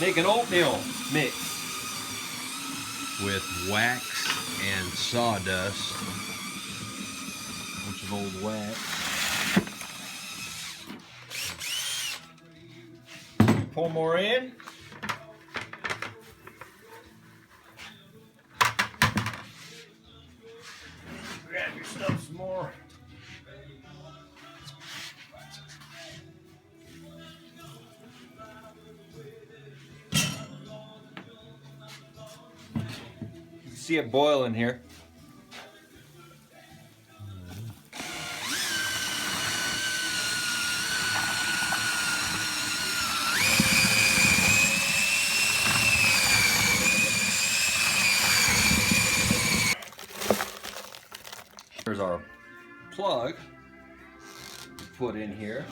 Make an oatmeal mix with wax and sawdust. A bunch of old wax. Pour more in. Grab your stuff some more. You can see it boiling here. Here's our plug we put in here.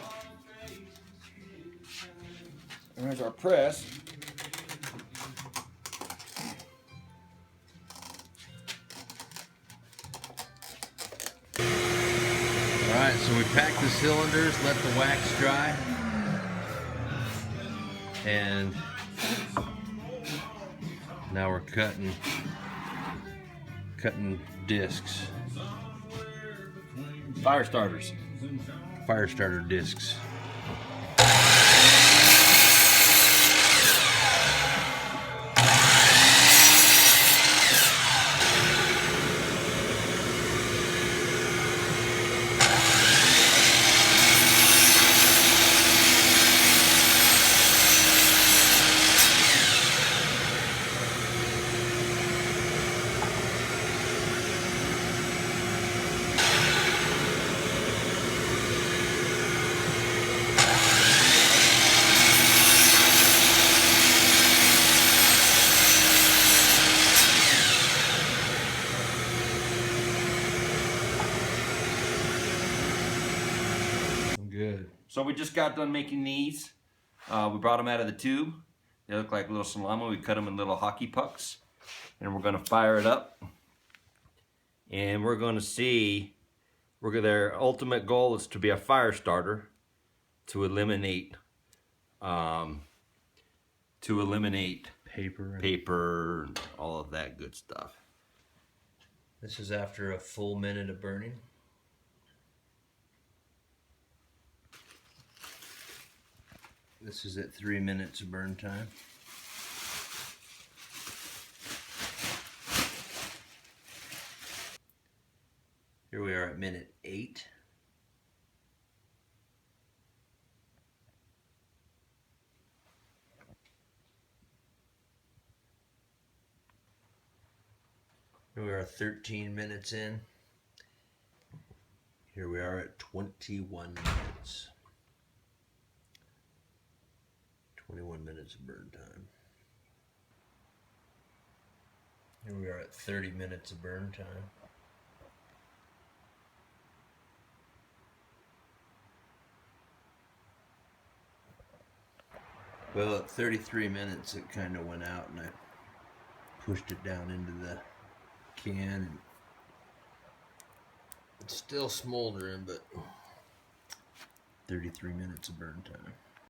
And there's our press. Alright, so we pack the cylinders, let the wax dry, and now we're cutting discs. Fire starters. Fire starter discs. Good. So we just got done making these. We brought them out of the tube. They look like little salami. We cut them in little hockey pucks. And we're going to fire it up. And we're going to see, their ultimate goal is to be a fire starter to eliminate paper and all of that good stuff. This is after a full minute of burning. This is at 3 minutes of burn time. Here we are at minute 8. Here we are 13 minutes in. Here we are at 21 minutes. 21 minutes of burn time. Here we are at 30 minutes of burn time. Well, at 33 minutes it kind of went out and I pushed it down into the can and it's still smoldering, but 33 minutes of burn time.